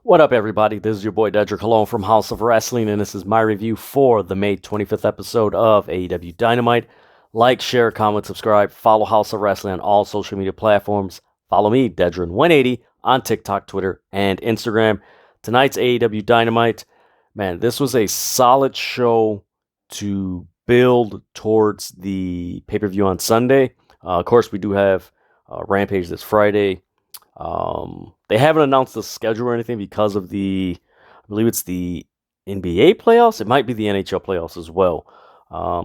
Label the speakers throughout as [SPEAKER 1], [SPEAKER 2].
[SPEAKER 1] What up, everybody? This is your boy Dedrian from House of Rasslin, and this is my review for the May 25th episode of AEW Dynamite. Like, share, comment, subscribe, follow House of Rasslin on all social media platforms. Follow me, Dedrian180, on TikTok, Twitter, and Instagram. Tonight's AEW Dynamite. Man, this was a solid show to build towards the pay-per-view on Sunday. Of course, we do have Rampage this Friday. They haven't announced the schedule or anything because of I believe it's the NBA playoffs. It might be the NHL playoffs as well.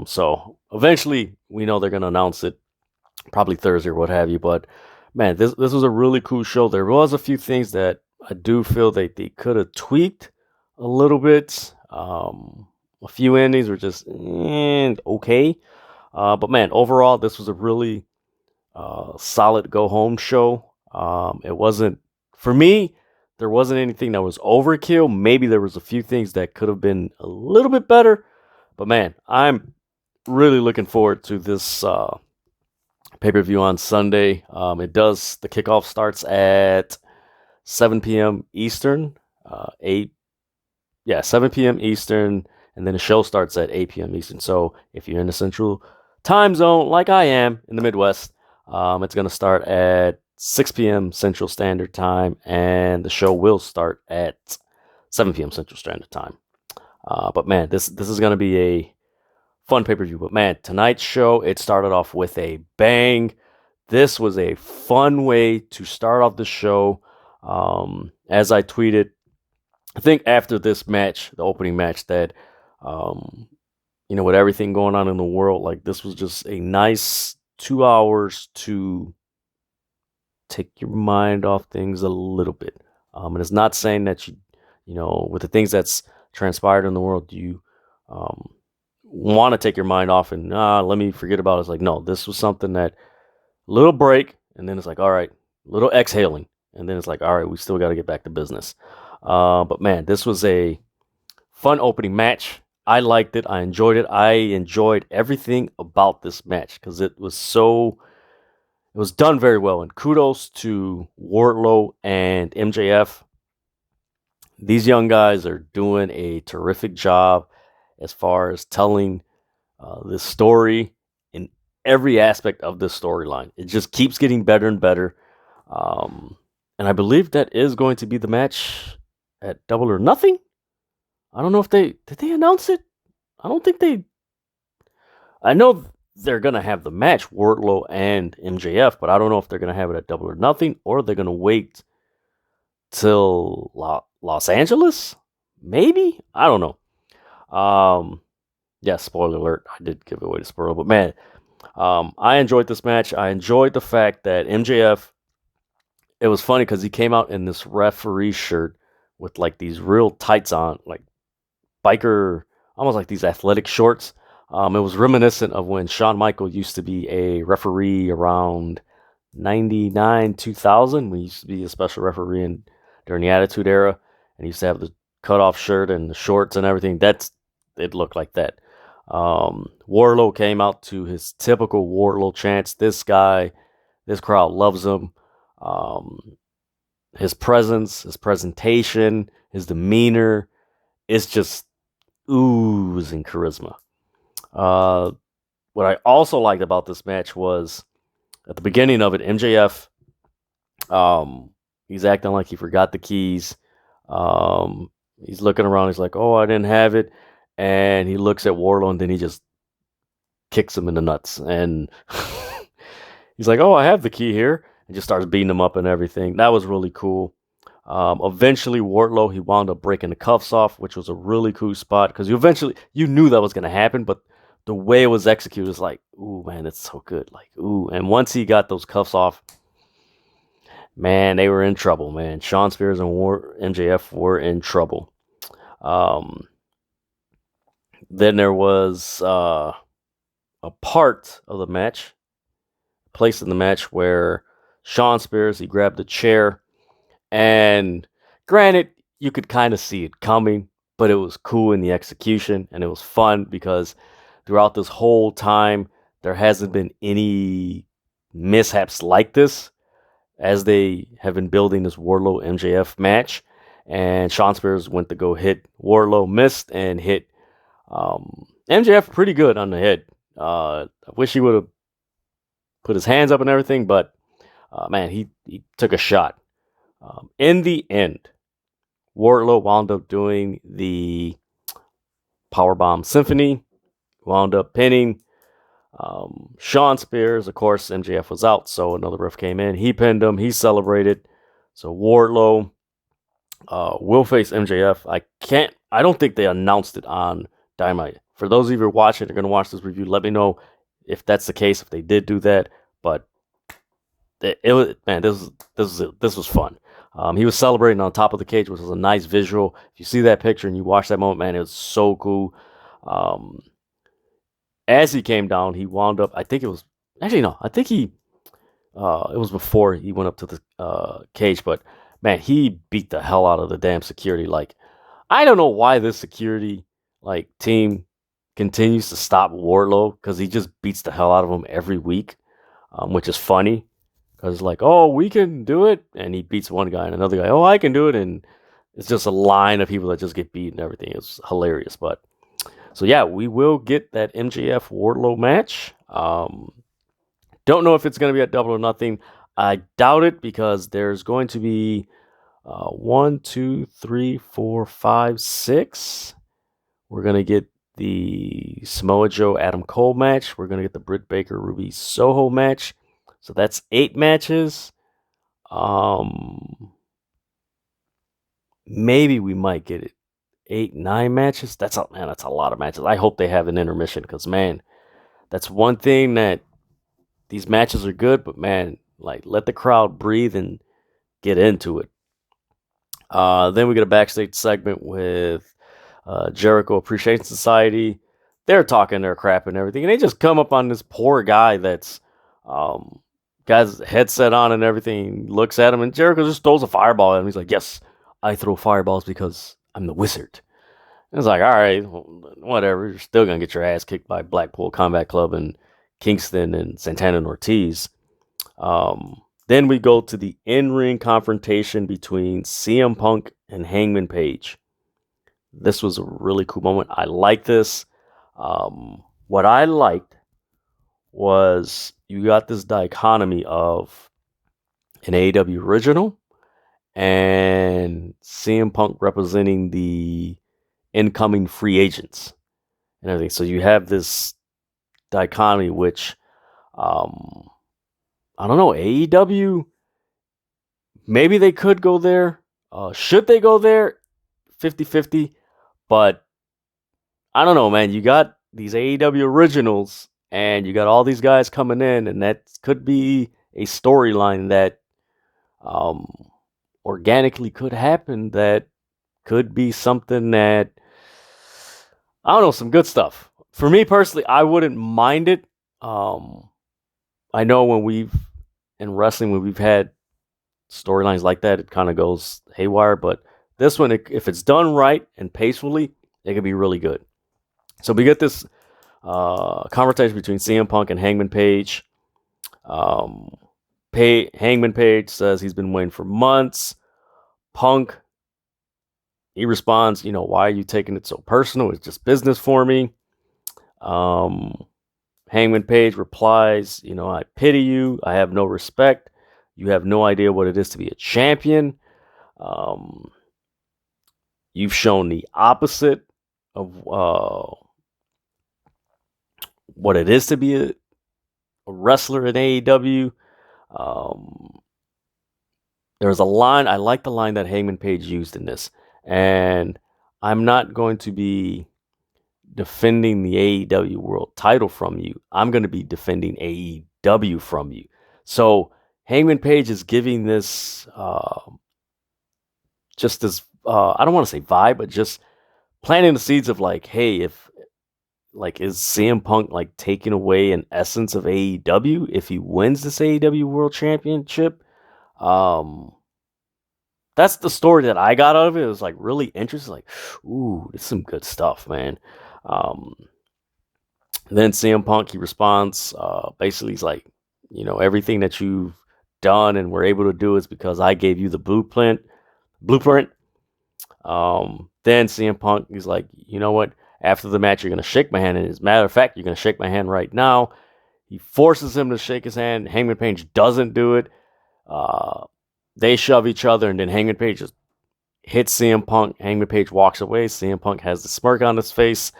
[SPEAKER 1] So eventually we know they're going to announce it probably Thursday or what have you. But man, this was a really cool show. There was a few things that I do feel that they could have tweaked a little bit. A few endings were just okay. But man, overall, this was a really solid go home show. It wasn't, for me, there wasn't anything that was overkill. Maybe there was a few things that could have been a little bit better. But man, I'm really looking forward to this pay-per-view on Sunday. The kickoff starts at 7 p.m. Eastern, 7 p.m. Eastern, and then the show starts at 8 p.m. Eastern. So if you're in the Central Time Zone, like I am in the Midwest, it's going to start at 6 p.m. Central Standard Time, and the show will start at 7 p.m. Central Standard Time. But man, this is going to be a fun pay-per-view. But man, tonight's show, it started off with a bang. This was a fun way to start off the show. As I tweeted, I think after this match, the opening match, that with everything going on in the world, like, this was just a nice 2 hours to take your mind off things a little bit. And it's not saying that with the things that's transpired in the world, you want to take your mind off and let me forget about it. It's like, no, this was something that little break, and then it's like, all right, little exhaling, and then it's like, all right, we still got to get back to business. But man, this was a fun opening match. I liked it. I enjoyed it. I enjoyed everything about this match because it was done very well. And kudos to Wardlow and MJF. These young guys are doing a terrific job as far as telling this story in every aspect of this storyline. It just keeps getting better and better. And I believe that is going to be the match at Double or Nothing. I don't know if did they announce it? I don't think they. I know they're going to have the match, Wardlow and MJF, but I don't know if they're going to have it at Double or Nothing, or they're going to wait till Los Angeles? Maybe? I don't know. Spoiler alert. I did give away the spoiler, but man, I enjoyed this match. I enjoyed the fact that MJF, it was funny because he came out in this referee shirt with like these real tights on, like biker, almost like these athletic shorts. It was reminiscent of when Shawn Michaels used to be a referee around 99, 2000, when he used to be a special referee during the Attitude Era, and he used to have the cutoff shirt and the shorts and everything. It looked like that. Wardlow came out to his typical Wardlow chants. This crowd loves him. His presence, his presentation, his demeanor, it's just oozing charisma. What I also liked about this match was at the beginning of it, MJF, he's acting like he forgot the keys. He's looking around. He's like, oh, I didn't have it. And he looks at Wardlow, and then he just kicks him in the nuts. And he's like, oh, I have the key here. And just starts beating him up and everything. That was really cool. Eventually, Wardlow, he wound up breaking the cuffs off, which was a really cool spot. Because you knew that was going to happen, but the way it was executed is like, ooh, man, it's so good. Like, ooh. And once he got those cuffs off, man, they were in trouble, man. Shawn Spears and MJF were in trouble. Then there was a part of the match, place in the match where Shawn Spears, he grabbed a chair, and granted, you could kind of see it coming, but it was cool in the execution, and it was fun because throughout this whole time, there hasn't been any mishaps like this as they have been building this Wardlow MJF match. and Shawn Spears went to go hit Wardlow, missed, and hit MJF pretty good on the head. I wish he would have put his hands up and everything, but man, he took a shot. In the end, Wardlow wound up doing the Powerbomb Symphony, wound up pinning Shawn Spears. Of course, MJF was out, so another ref came in. He pinned him. He celebrated. So Wardlow will face MJF. I don't think they announced it on Dynamite. For those of you who are watching, they're going to watch this review. Let me know if that's the case, if they did do that. But it was, man, this was fun. He was celebrating on top of the cage, which was a nice visual. If you see that picture and you watch that moment, man, it was so cool. As he came down, he wound up. I think it was actually no. I think he. It was before he went up to the cage, but man, he beat the hell out of the damn security. Like, I don't know why this security team continues to stop Wardlow, because he just beats the hell out of him every week, which is funny. Because oh, we can do it, and he beats one guy and another guy. Oh, I can do it, and it's just a line of people that just get beat and everything. It's hilarious. But so yeah, we will get that MJF Wardlow match. Don't know if it's going to be at Double or Nothing. I doubt it, because there's going to be 1, 2, 3, 4, 5, 6. We're going to get the Samoa Joe Adam Cole match. We're going to get the Britt Baker Ruby Soho match. So that's 8 matches. Maybe we might get it 8, 9 matches. That's a lot of matches. I hope they have an intermission, because man, that's one thing that these matches are good, but man, let the crowd breathe and get into it. Then we get a backstage segment with Jericho Appreciation Society. They're talking their crap and everything, and they just come up on this poor guy that's guy's headset on and everything, looks at him, and Jericho just throws a fireball at him. He's like, yes, I throw fireballs because I'm the wizard. And it's like, all right, whatever. You're still going to get your ass kicked by Blackpool Combat Club and Kingston and Santana and Ortiz. Then we go to the in-ring confrontation between CM Punk and Hangman Page. This was a really cool moment. I like this. What I liked was you got this dichotomy of an AEW original and CM Punk representing the incoming free agents and everything. So you have this dichotomy, which I don't know, AEW, maybe they could go there. Should they go there? 50-50. But I don't know, man. You got these AEW originals, and you got all these guys coming in, and that could be a storyline that organically could happen, that could be something that, I don't know, some good stuff. For me personally, I wouldn't mind it. I know when we've had storylines like that, it kind of goes haywire, but this one, if it's done right and pacefully, it can be really good. So we get this conversation between CM Punk and Hangman Page. Hangman Page says he's been waiting for months. Punk, he responds, why are you taking it so personal? It's just business for me. Hangman Page replies, I pity you. I have no respect. You have no idea what it is to be a champion. You've shown the opposite of what it is to be a wrestler in AEW. There's a line, I like the line that Hangman Page used in this, and I'm not going to be defending the AEW world title from you. I'm going to be defending AEW from you. So Hangman Page is giving this just this I don't want to say vibe, but just planting the seeds of hey, if is CM Punk taking away an essence of AEW if he wins this AEW World Championship? That's the story that I got out of it. It was really interesting. Ooh, this is some good stuff, man. Then CM Punk, he responds, basically he's everything that you've done and were able to do is because I gave you the blueprint. Then CM Punk, he's like, you know what? After the match, you're going to shake my hand. And as a matter of fact, you're going to shake my hand right now. He forces him to shake his hand. Hangman Page doesn't do it. They shove each other, and then Hangman Page just hits CM Punk. Hangman Page walks away. CM Punk has the smirk on his face.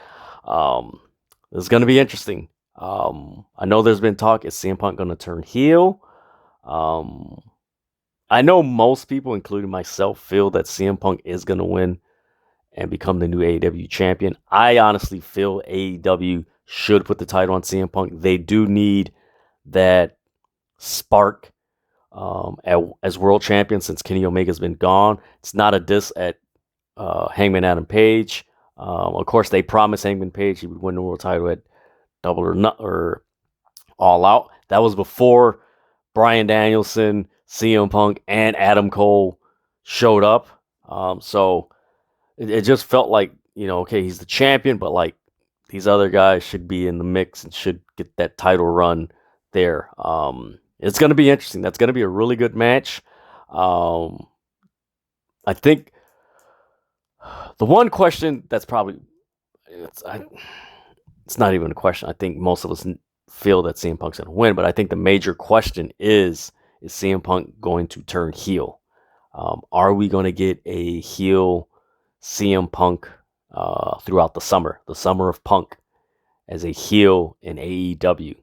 [SPEAKER 1] This is going to be interesting. I know there's been talk. Is CM Punk going to turn heel? I know most people, including myself, feel that CM Punk is going to win and become the new AEW champion. I honestly feel AEW should put the title on CM Punk. They do need that spark as world champion since Kenny Omega's been gone. It's not a diss at Hangman Adam Page. Of course, they promised Hangman Page he would win the world title at Double or All Out. That was before Bryan Danielson, CM Punk, and Adam Cole showed up. So it just felt like, okay, he's the champion, but like these other guys should be in the mix and should get that title run there. It's going to be interesting. That's going to be a really good match. I think the one question that's probably, it's not even a question. I think most of us feel that CM Punk's going to win, but I think the major question is CM Punk going to turn heel? Are we going to get a heel CM Punk throughout the summer of Punk as a heel in AEW?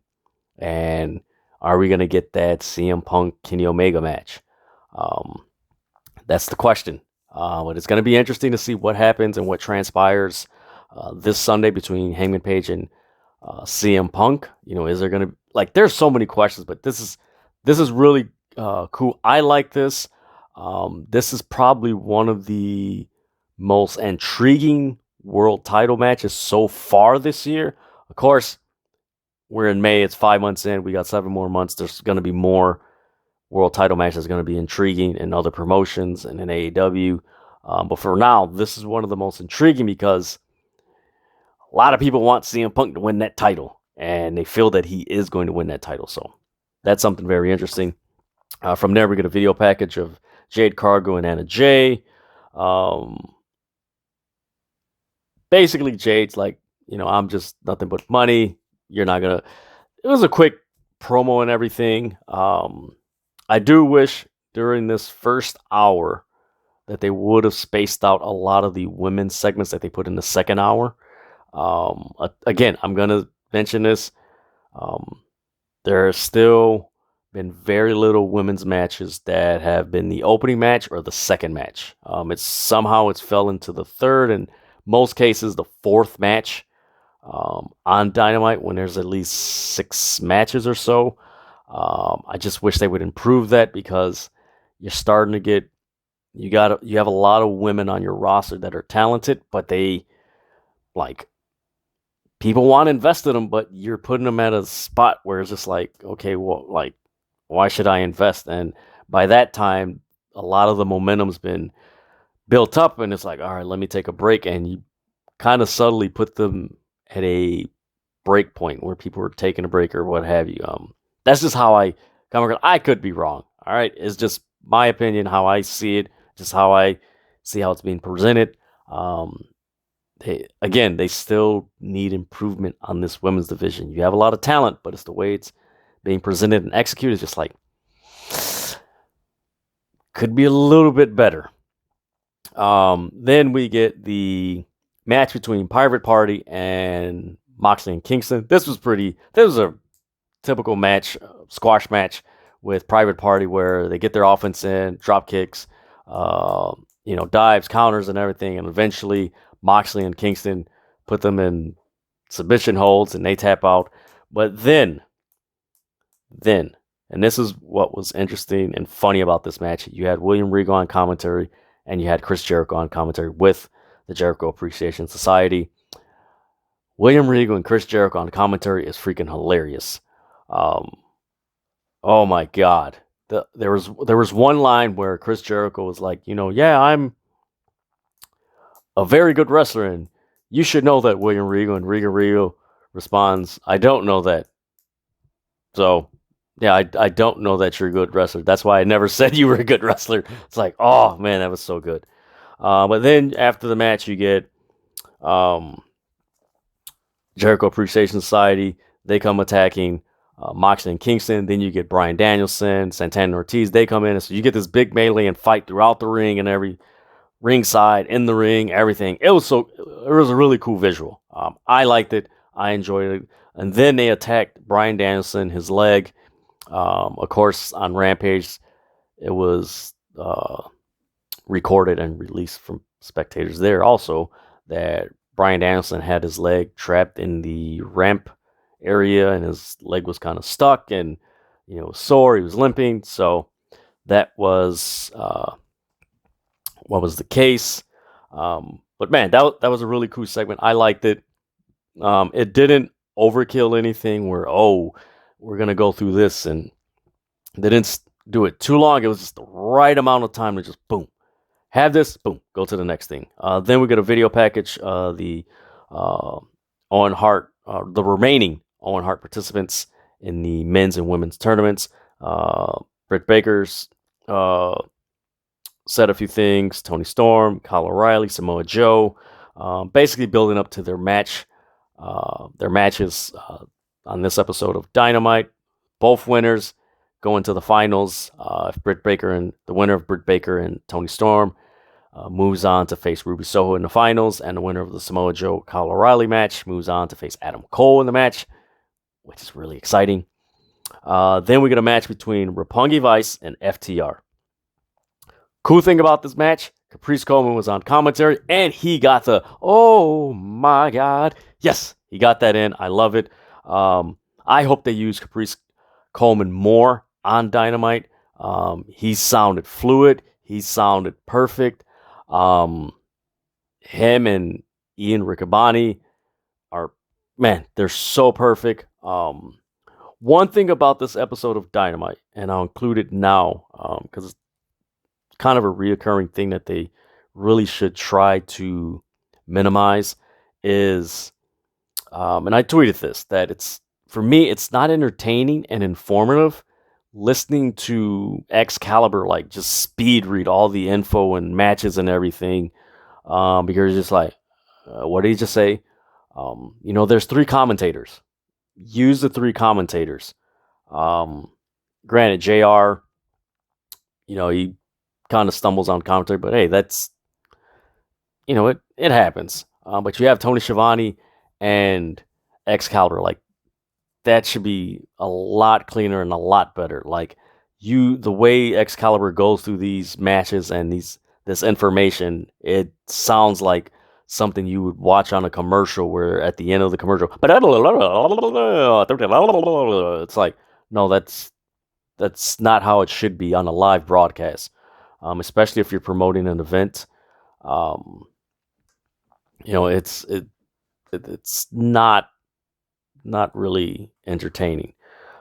[SPEAKER 1] And are we going to get that CM Punk Kenny Omega match? That's the question. But it's going to be interesting to see what happens and what transpires this Sunday between Hangman Page and CM Punk. Is there going to there's so many questions, but this is really cool. I like this. This is probably one of the most intriguing world title matches so far this year. Of course, we're in May. It's 5 months in. We got 7 more months. There's going to be more world title matches going to be intriguing in other promotions and in AEW. But for now, this is one of the most intriguing because a lot of people want CM Punk to win that title, and they feel that he is going to win that title. So that's something very interesting. From there, we get a video package of Jade Cargill and Anna Jay. Basically, Jade's like, I'm just nothing but money. You're not going to... It was a quick promo and everything. I do wish during this first hour that they would have spaced out a lot of the women's segments that they put in the second hour. Again, I'm going to mention this. There has still been very little women's matches that have been the opening match or the second match. It's fell into the third and most cases the fourth match on Dynamite when there's at least 6 matches or so. I just wish they would improve that because you're starting to get you have a lot of women on your roster that are talented, but people want to invest in them, but you're putting them at a spot where it's just like, okay, well, why should I invest? And by that time, a lot of the momentum's been built up, and it's like, all right, let me take a break, and you kind of subtly put them at a break point where people are taking a break or what have you. That's just how I come across. I could be wrong. All right, it's just my opinion, how I see it, just how I see how it's being presented. They still need improvement on this women's division. You have a lot of talent, but it's the way it's being presented and executed is just could be a little bit better. Then we get the match between Private Party and Moxley and Kingston. This was a typical match, squash match with Private Party where they get their offense in, drop kicks, dives, counters, and everything, and eventually Moxley and Kingston put them in submission holds and they tap out. But then, and this is what was interesting and funny about this match, you had William Regal on commentary and you had Chris Jericho on commentary with the Jericho Appreciation Society. William Regal and Chris Jericho on commentary is freaking hilarious. Oh my God. There was one line where Chris Jericho was like, yeah, I'm a very good wrestler, and you should know that, William Regal. And Regal responds, I don't know that. So, yeah, I don't know that you're a good wrestler. That's why I never said you were a good wrestler. It's like, oh, man, that was so good. But then after the match, you get Jericho Appreciation Society. They come attacking Moxley and Kingston. Then you get Bryan Danielson, Santana and Ortiz. They come in. So you get this big melee and fight throughout the ring and every ringside, in the ring, everything. It was a really cool visual. I liked it. I enjoyed it. And then they attacked Bryan Danielson, his leg. Of course, on Rampage, it was recorded and released from spectators there also that Bryan Danielson had his leg trapped in the ramp area and his leg was kind of stuck and sore. He was limping. So that was what was the case. But man, that was a really cool segment. I liked it. It didn't overkill anything where, we're going to go through this, and they didn't do it too long. It was just the right amount of time to just boom, have this, boom, go to the next thing. Then we get a video package. The Owen Hart, the remaining Owen Hart participants in the men's and women's tournaments. Britt Baker's said a few things. Tony Storm, Kyle O'Reilly, Samoa Joe, basically building up to their matches on this episode of Dynamite. Both winners go into the finals. Britt Baker and the winner of Britt Baker and Tony Storm moves on to face Ruby Soho in the finals, and the winner of the Samoa Joe Kyle O'Reilly match moves on to face Adam Cole in the match, which is really exciting. Then we get a match between Roppongi Vice and FTR. Cool thing about this match, Caprice Coleman was on commentary, and he got the, oh my God. Yes, he got that in. I love it. I hope they use Caprice Coleman more on Dynamite. He sounded fluid. He sounded perfect. Him and Ian Riccaboni are, man, they're so perfect. One thing about this episode of Dynamite, and I'll include it now because it's kind of a reoccurring thing that they really should try to minimize, is, and I tweeted this, that for me, it's not entertaining and informative listening to Excalibur like just speed read all the info and matches and everything, because it's just like, what did he just say? There's 3 commentators. Use the 3 commentators. Granted, JR, he kind of stumbles on commentary, but hey, that's, it happens. But you have Tony Schiavone and Excalibur, like, that should be a lot cleaner and a lot better. Like, the way Excalibur goes through these matches and this information, it sounds like something you would watch on a commercial where at the end of the commercial, it's like, no, that's not how it should be on a live broadcast, especially if you're promoting an event. It's not really entertaining.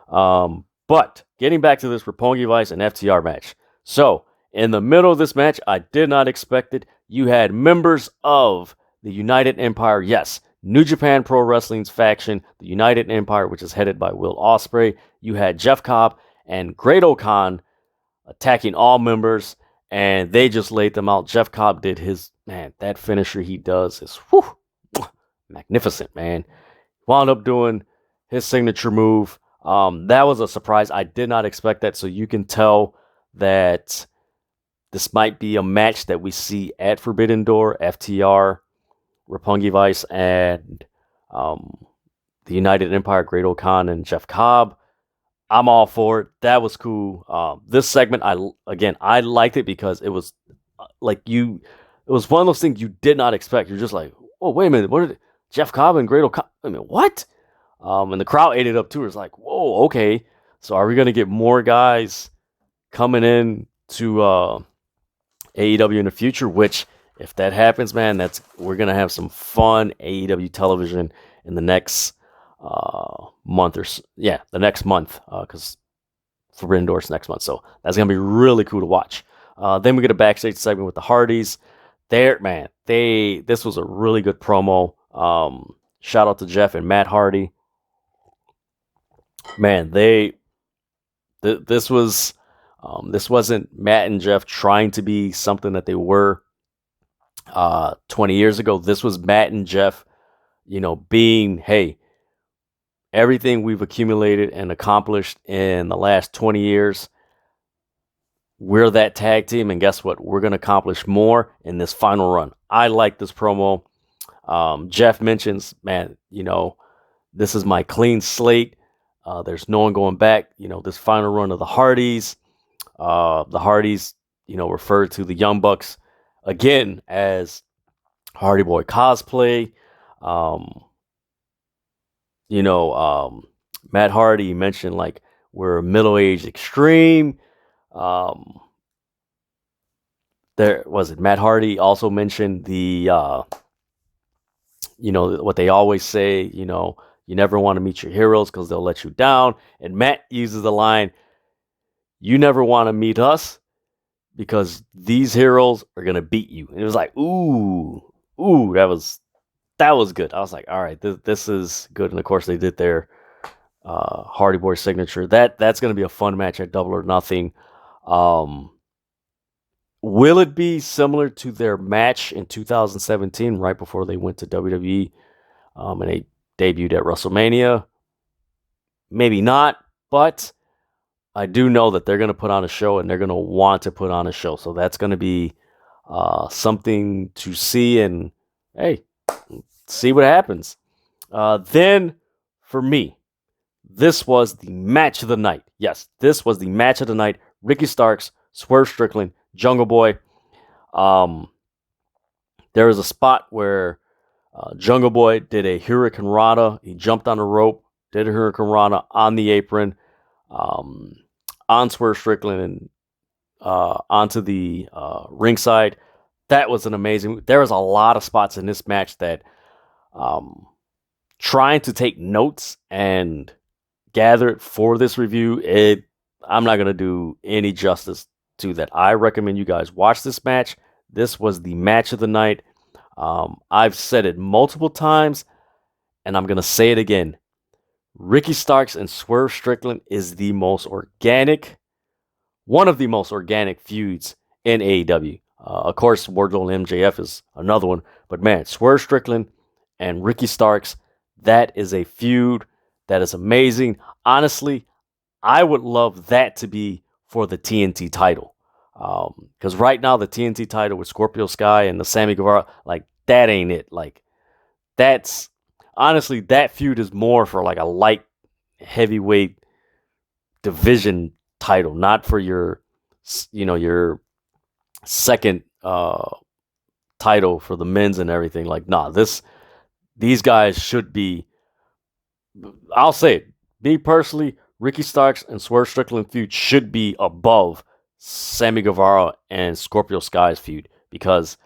[SPEAKER 1] But getting back to this Roppongi Vice and FTR match. So, in the middle of this match, I did not expect it. You had members of the United Empire, yes, New Japan Pro Wrestling's faction, the United Empire, which is headed by Will Ospreay. You had Jeff Cobb and Great-O-Khan attacking all members, and they just laid them out. Jeff Cobb did that finisher he does is magnificent, man. Wound up doing his signature move. That was a surprise. I did not expect that, so you can tell that this might be a match that we see at Forbidden Door. FTR, Roppongi Vice, and the United Empire, Great-O-Khan and Jeff Cobb. I'm all for it. That was cool. This segment, I liked it because it was it was one of those things you did not expect. You're just like, oh, wait a minute, what did Jeff Cobb and Great-O-Khan? I mean, what? And the crowd ate it up too. It's like, whoa, okay. So are we gonna get more guys coming in to AEW in the future? Which, if that happens, man, we're gonna have some fun AEW television in the next month the next month, because Forbidden Door's next month. So that's gonna be really cool to watch. Then we get a backstage segment with the Hardys. This was a really good promo. Shout out to Jeff and Matt Hardy. Man, this wasn't Matt and Jeff trying to be something that they were. 20 years ago. This was Matt and Jeff, being, hey, everything we've accumulated and accomplished in the last 20 years, we're that tag team, and guess what? We're going to accomplish more in this final run. I like this promo. Jeff mentions, man, this is my clean slate. There's no one going back. This final run of the Hardys. The Hardys, refer to the Young Bucks again as Hardy Boy cosplay. Matt Hardy mentioned like we're middle-aged extreme. There was it. Matt Hardy also mentioned the what they always say. You never want to meet your heroes because they'll let you down. And Matt uses the line, "You never want to meet us because these heroes are gonna beat you." And it was like, ooh, that was good. I was like, all right, this is good. And of course, they did their Hardy Boy signature. That's going to be a fun match at Double or Nothing. Will it be similar to their match in 2017, right before they went to WWE, and they debuted at WrestleMania? Maybe not, but I do know that they're going to put on a show, and they're going to want to put on a show. So that's going to be something to see, and hey, see what happens. Then, for me, this was the match of the night. Yes, this was the match of the night. Ricky Starks, Swerve Strickland, Jungle Boy. There was a spot where Jungle Boy did a Hurricane Rana. He jumped on a rope, did a Hurricane Rana on the apron, on Swerve Strickland, and onto the ringside. That was an amazing. There was a lot of spots in this match that trying to take notes and gather it for this review, I'm not going to do any justice to that. I recommend you guys watch this match. This was the match of the night. I've said it multiple times, and I'm going to say it again. Ricky Starks and Swerve Strickland is the most organic, one of the most organic feuds in AEW. Of course, Wardlow and MJF is another one. But man, Swerve Strickland and Ricky Starks, that is a feud that is amazing. Honestly, I would love that to be for the TNT title. Because right now, the TNT title with Scorpio Sky and the Sammy Guevara, like, that ain't it. Like, that's, honestly, that feud is more for like a light heavyweight division title, not for your second title for the men's and everything. Like, nah, these guys should be, I'll say it, me personally, Ricky Starks and Swerve Strickland feud should be above Sammy Guevara and Scorpio Sky's feud, because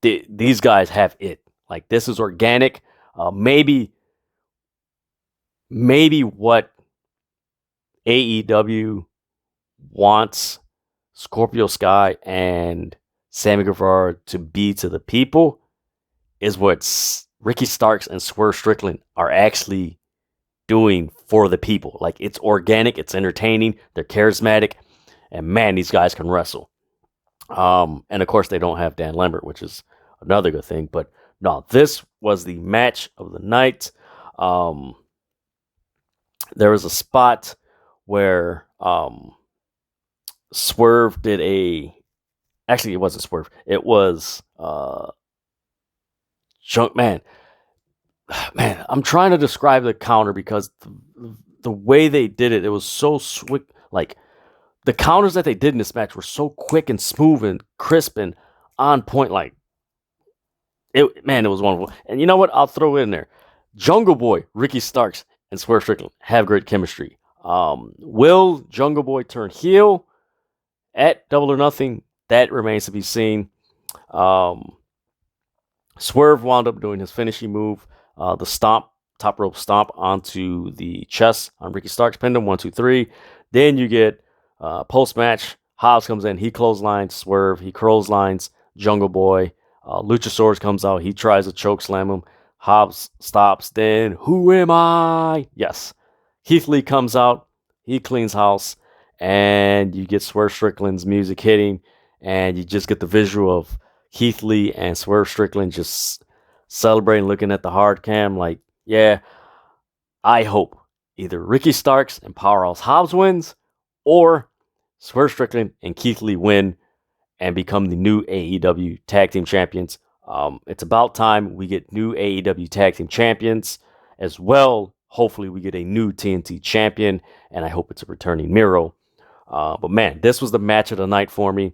[SPEAKER 1] these guys have it. Like, this is organic. Maybe what AEW wants Scorpio Sky and Sammy Guevara to be to the people is what Ricky Starks and Swerve Strickland are actually doing for the people. Like, it's organic, it's entertaining, they're charismatic, and man, these guys can wrestle. And of course, they don't have Dan Lambert, which is another good thing. But no, this was the match of the night. There was a spot where Swerve did a... Actually, it wasn't Swerve. It was Man, I'm trying to describe the counter because the way they did it, it was so swift. Like, the counters that they did in this match were so quick and smooth and crisp and on point. Like, it was wonderful. And you know what? I'll throw it in there. Jungle Boy, Ricky Starks, and Swerve Strickland have great chemistry. Will Jungle Boy turn heel at Double or Nothing? That remains to be seen. Swerve wound up doing his finishing move, the stomp, top rope stomp onto the chest on Ricky Starks, pinned him 1, 2, 3. Then you get post-match, Hobbs comes in, he clotheslines Swerve, he clotheslines Jungle Boy. Luchasaurus comes out, he tries to choke slam him. Hobbs stops, then, who am I? Yes. Heath Lee comes out, he cleans house, and you get Swerve Strickland's music hitting, and you just get the visual of Keith Lee and Swerve Strickland just celebrating, looking at the hard cam like, yeah, I hope either Ricky Starks and Powerhouse Hobbs wins, or Swerve Strickland and Keith Lee win and become the new AEW Tag Team Champions. It's about time we get new AEW Tag Team Champions as well. Hopefully we get a new TNT champion, and I hope it's a returning Miro. But man, this was the match of the night for me.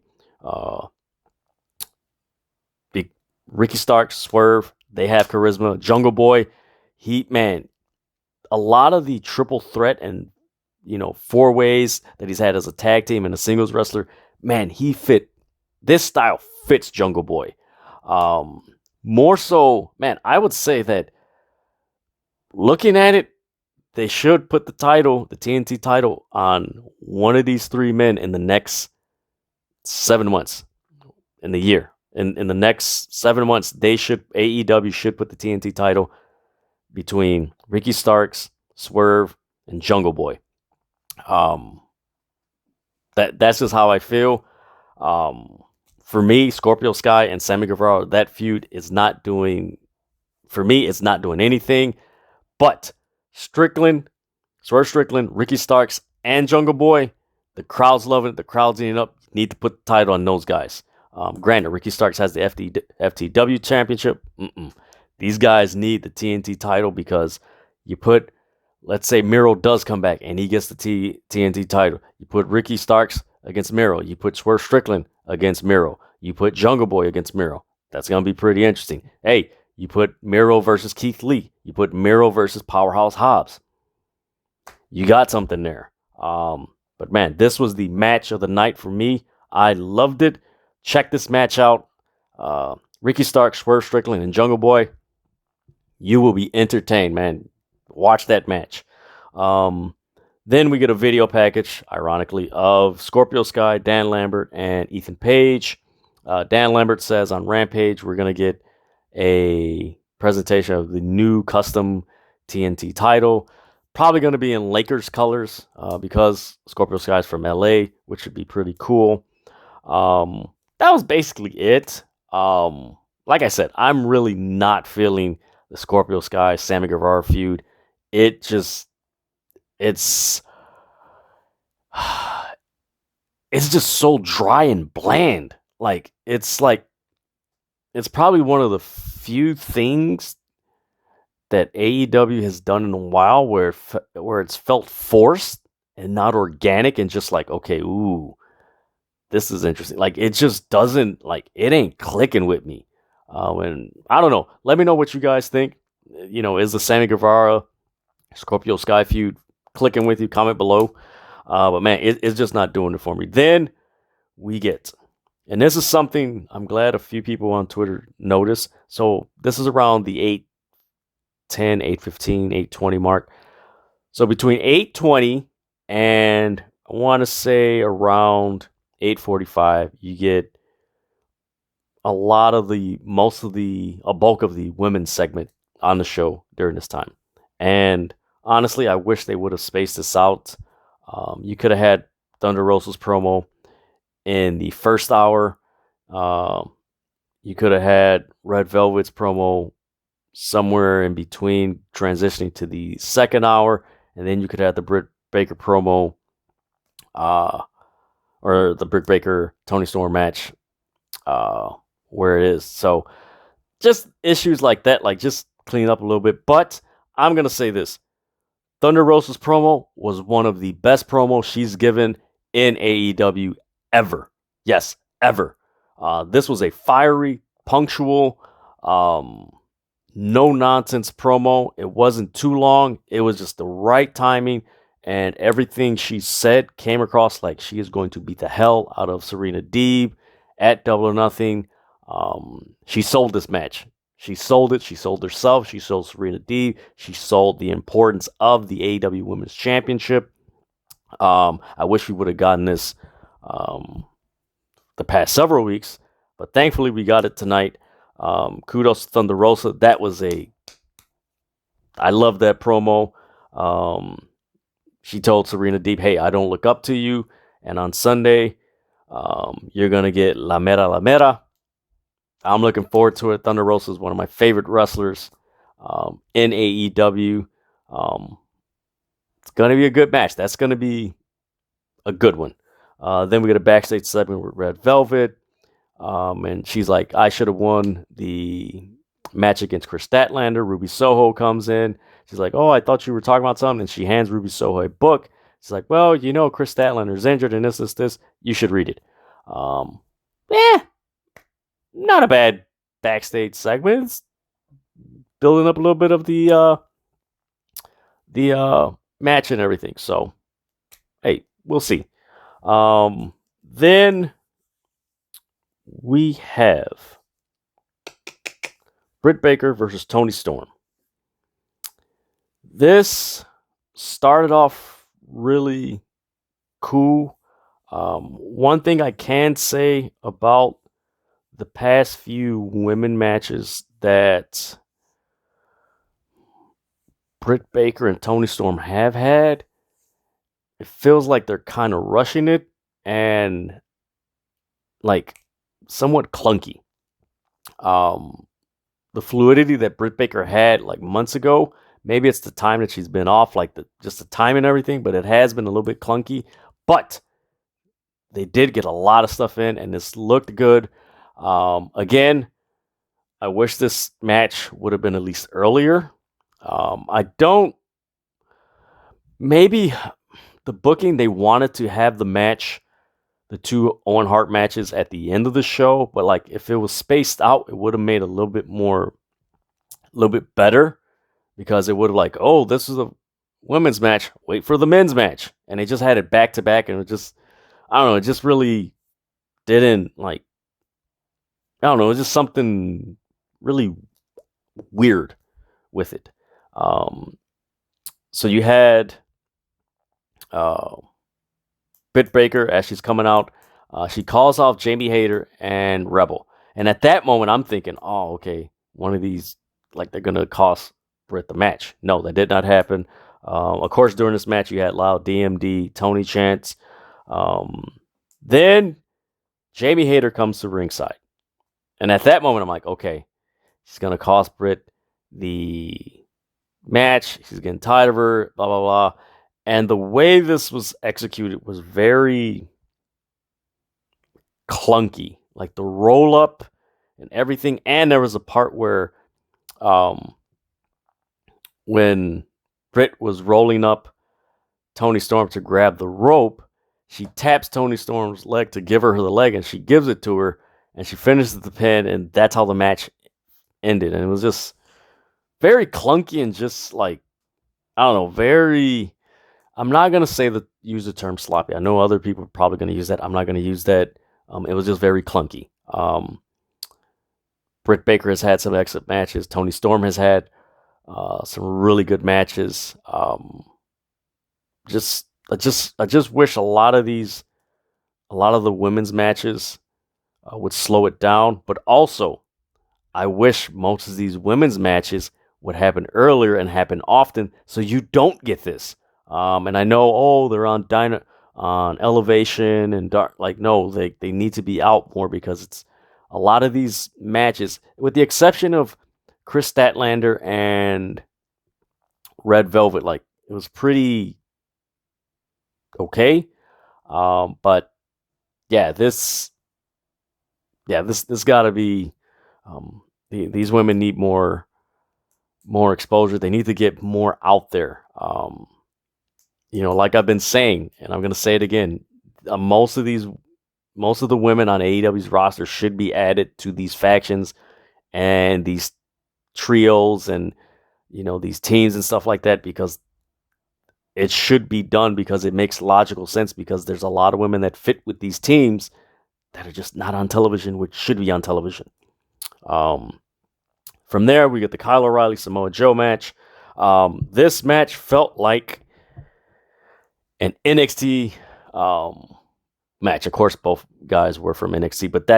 [SPEAKER 1] Ricky Starks, Swerve, they have charisma. Jungle Boy, a lot of the triple threat and, four ways that he's had as a tag team and a singles wrestler, man, this style fits Jungle Boy. More so, man, I would say that looking at it, they should put the TNT title, on one of these three men in the next 7 months in the year. In the next 7 months, AEW should put the TNT title between Ricky Starks, Swerve, and Jungle Boy. That's just how I feel. For me, Scorpio Sky and Sammy Guevara, that feud is not doing, for me, it's not doing anything. But Swerve Strickland, Ricky Starks, and Jungle Boy, the crowd's loving it. The crowd's eating up. You need to put the title on those guys. Granted, Ricky Starks has the FTW championship. These guys need the TNT title, because let's say Miro does come back and he gets the TNT title. You put Ricky Starks against Miro. You put Swerve Strickland against Miro. You put Jungle Boy against Miro. That's going to be pretty interesting. Hey, you put Miro versus Keith Lee. You put Miro versus Powerhouse Hobbs. You got something there. But man, this was the match of the night for me. I loved it. Check this match out. Ricky Starks, Swerve Strickland, and Jungle Boy. You will be entertained, man. Watch that match. Then we get a video package, ironically, of Scorpio Sky, Dan Lambert, and Ethan Page. Dan Lambert says on Rampage, we're going to get a presentation of the new custom TNT title. Probably going to be in Lakers colors, because Scorpio Sky is from LA, which would be pretty cool. That was basically it. Like I said, I'm really not feeling the Scorpio Sky Sammy Guevara feud. It's just so dry and bland. It's probably one of the few things that AEW has done in a while where it's felt forced and not organic, and just okay, ooh, this is interesting. It just doesn't, it ain't clicking with me. And I don't know. Let me know what you guys think. Is the Sammy Guevara Scorpio Sky feud clicking with you? Comment below. But man, it's just not doing it for me. Then we get, and this is something I'm glad a few people on Twitter noticed. So this is around the 8:10, 8:15, 8:20 mark. So between 8:20 and I want to say around 8:45, you get a bulk of the women's segment on the show during this time. And honestly, I wish they would have spaced this out. You could have had Thunder Rosa's promo in the first hour. You could have had Red Velvet's promo somewhere in between, transitioning to the second hour. And then you could have the Britt Baker promo, or the Britt Baker Toni Storm match, where it is. So just issues like that, just clean up a little bit. But I'm going to say this. Thunder Rosa's promo was one of the best promos she's given in AEW ever. Yes, ever. This was a fiery, punctual, no-nonsense promo. It wasn't too long. It was just the right timing. And everything she said came across like she is going to beat the hell out of Serena Deeb at Double or Nothing. She sold this match. She sold it. She sold herself. She sold Serena Deeb. She sold the importance of the AEW Women's Championship. I wish we would have gotten this the past several weeks, but thankfully we got it tonight. Kudos to Thunder Rosa. I love that promo. She told Serena Deeb, hey, I don't look up to you. And on Sunday, you're going to get La Mera La Mera. I'm looking forward to it. Thunder Rosa is one of my favorite wrestlers in AEW. It's going to be a good match. That's going to be a good one. Then we get a backstage segment with Red Velvet. And she's like, I should have won the match against Chris Statlander. Ruby Soho comes in. She's like, oh, I thought you were talking about something. And she hands Ruby Soho a book. She's like, well, you know, Chris Statlander's injured and this. You should read it. Not a bad backstage segment. It's building up a little bit of the match and everything. So, hey, we'll see. Then we have Britt Baker versus Toni Storm. This started off really cool. One thing I can say about the past few women matches that Britt Baker and Toni Storm have had, it feels like they're kind of rushing it and like somewhat clunky. The fluidity that Britt Baker had like months ago, maybe it's the time that she's been off, like just the time and everything, but it has been a little bit clunky. But they did get a lot of stuff in, and this looked good. Again, I wish this match would have been at least earlier. Maybe the booking, they wanted to have the match, the two Owen Hart matches at the end of the show, but like if it was spaced out, it would have made a little bit better, because it would have like, oh, this is a women's match, wait for the men's match. And they just had it back to back, and it just, I don't know, it just really didn't like, I don't know, it's just something really weird with it. So you had Britt Baker, as she's coming out, she calls off Jamie Hayter and Rebel. And at that moment, I'm thinking, oh, okay, one of these, like, they're going to cost Britt the match. No, that did not happen. Of course, during this match, you had Loud DMD, Tony Chance. Then Jamie Hayter comes to ringside. And at that moment, I'm like, okay, she's going to cost Britt the match. She's getting tired of her, blah, blah, blah. And the way this was executed was very clunky. Like the roll up and everything. And there was a part where when Britt was rolling up Toni Storm to grab the rope, she taps Toni Storm's leg to give her the leg, and she gives it to her, and she finishes the pin, and that's how the match ended. And it was just very clunky and just like, I don't know, very, I'm not going to use the term sloppy. I know other people are probably going to use that. I'm not going to use that. It was just very clunky. Britt Baker has had some excellent matches. Toni Storm has had some really good matches. I just wish a lot of the women's matches would slow it down. But also, I wish most of these women's matches would happen earlier and happen often, so you don't get this. And I know, they're on Elevation and Dark. Like, no, they need to be out more, because it's a lot of these matches, with the exception of Chris Statlander and Red Velvet, like, it was pretty okay. But yeah, this got to be. These women need more exposure. They need to get more out there. Like I've been saying, and I'm going to say it again, most of the women on AEW's roster should be added to these factions and these trios and, these teams and stuff like that, because it should be done, because it makes logical sense, because there's a lot of women that fit with these teams that are just not on television, which should be on television. From there, we get the Kyle O'Reilly Samoa Joe match. This match felt like an NXT match. Of course, both guys were from NXT, but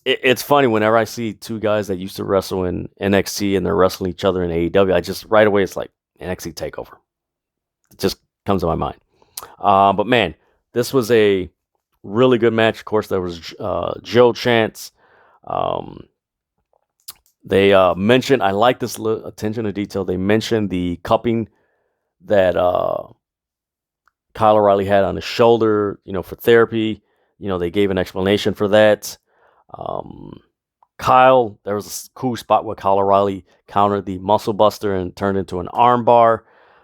[SPEAKER 1] it's funny whenever I see two guys that used to wrestle in NXT and they're wrestling each other in AEW, I just right away, it's like NXT TakeOver. It just comes to my mind. But man, this was a really good match. Of course, there was Joe Chance. They mentioned, I like this attention to detail. They mentioned the cupping that Kyle O'Reilly had on his shoulder, for therapy. They gave an explanation for that. Kyle, there was a cool spot where Kyle O'Reilly countered the muscle buster and turned into an arm bar.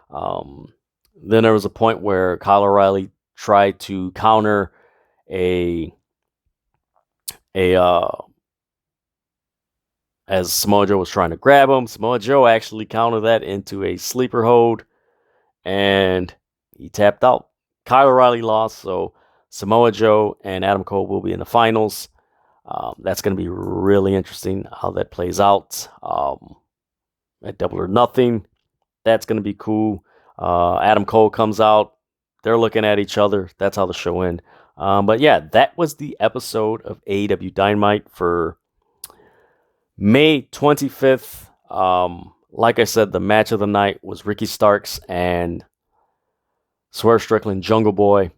[SPEAKER 1] Then there was a point where Kyle O'Reilly tried to counter as Samoa Joe was trying to grab him. Samoa Joe actually countered that into a sleeper hold, and he tapped out. Kyle O'Reilly lost, so Samoa Joe and Adam Cole will be in the finals. That's going to be really interesting how that plays out. At Double or Nothing, that's going to be cool. Adam Cole comes out. They're looking at each other. That's how the show ends. But yeah, that was the episode of AEW Dynamite for May 25th. Like I said, the match of the night was Ricky Starks and Swerve Strickland, Jungle Boy.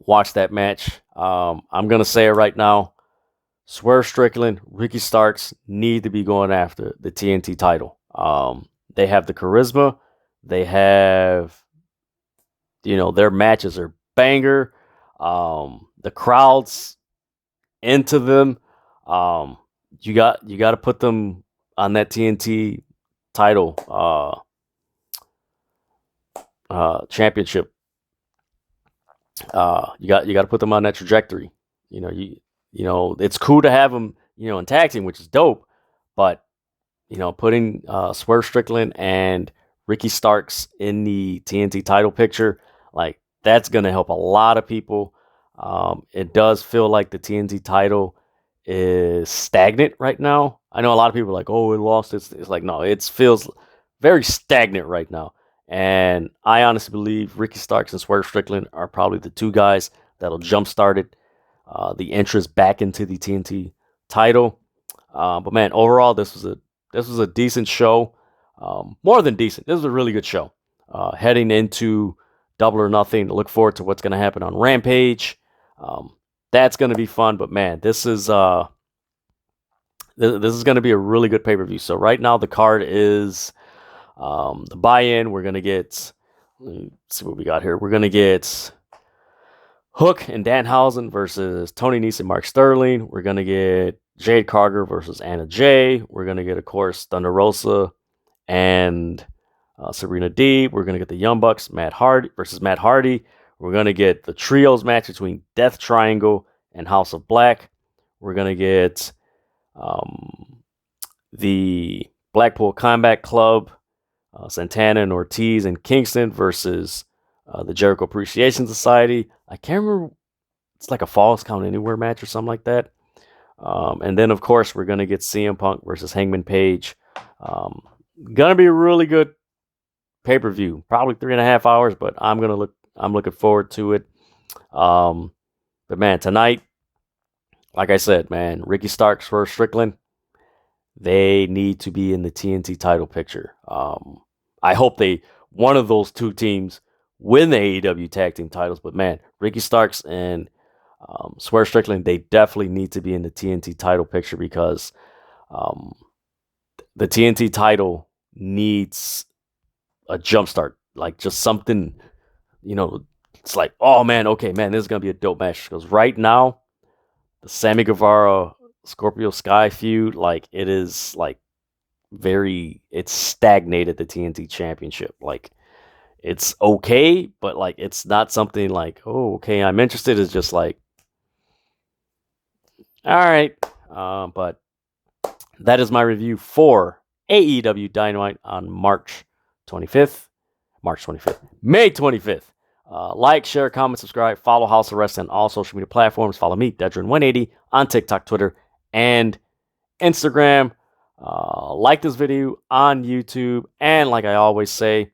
[SPEAKER 1] Watch that match. I'm going to say it right now. Swerve Strickland, Ricky Starks need to be going after the TNT title. They have the charisma. They have, their matches are banger. The crowd's into them. You got to put them on that TNT title championship. You got to put them on that trajectory. It's cool to have them, in tag team, which is dope. But putting Swerve Strickland and Ricky Starks in the TNT title picture, like, that's gonna help a lot of people. It does feel like the TNT title is stagnant right now. I know a lot of people are like, "Oh, it lost." It's like, no, it feels very stagnant right now. And I honestly believe Ricky Starks and Swerve Strickland are probably the two guys that'll jumpstart it, the interest back into the TNT title. But man, overall, this was a decent show. More than decent. This was a really good show. Heading into Double or Nothing, look forward to what's going to happen on Rampage. That's going to be fun. But man, this is going to be a really good pay-per-view. So right now the card is the buy-in. We're going to get, let's see what we got here. We're going to get Hook and Danhausen versus Tony Nese and Mark Sterling. We're going to get Jade Cargill versus Anna Jay. We're going to get, of course, Thunder Rosa and Serena D. We're going to get the Young Bucks, Matt Hardy versus Matt Hardy. We're going to get the trios match between Death Triangle and House of Black. We're going to get the Blackpool Combat Club, Santana and Ortiz and Kingston versus the Jericho Appreciation Society. I can't remember. It's like a Falls Count Anywhere match or something like that. And then, of course, we're going to get CM Punk versus Hangman Page. Going to be a really good pay-per-view. Probably 3.5 hours, but I'm looking forward to it. But man, tonight, like I said, man, Ricky Starks versus Strickland, they need to be in the TNT title picture. I hope one of those two teams win the AEW tag team titles. But man, Ricky Starks and Swerve Strickland, they definitely need to be in the TNT title picture because the TNT title needs a jumpstart, like just something, it's like, oh man, okay, man, this is going to be a dope match. Because right now, the Sammy Guevara, Scorpio Sky feud, like, it is like it's stagnated the TNT championship. Like, it's okay, but like, it's not something like, oh, okay, I'm interested. It's just like, all right. But that is my review for AEW Dynamite on May 25th. Like, share, comment, subscribe, follow House of Wrestling on all social media platforms. Follow me, Dedrian180, on TikTok, Twitter, and Instagram. Like this video on YouTube. And like I always say,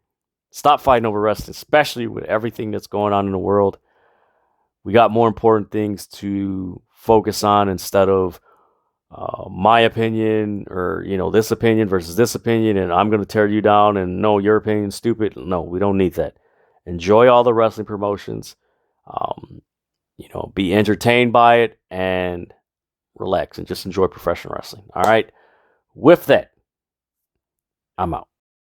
[SPEAKER 1] stop fighting over wrestling, especially with everything that's going on in the world. We got more important things to focus on instead of my opinion or, this opinion versus this opinion, and I'm going to tear you down and no, your opinion's stupid. No, we don't need that. Enjoy all the wrestling promotions, be entertained by it, and relax, and just enjoy professional wrestling. All right. With that, I'm out.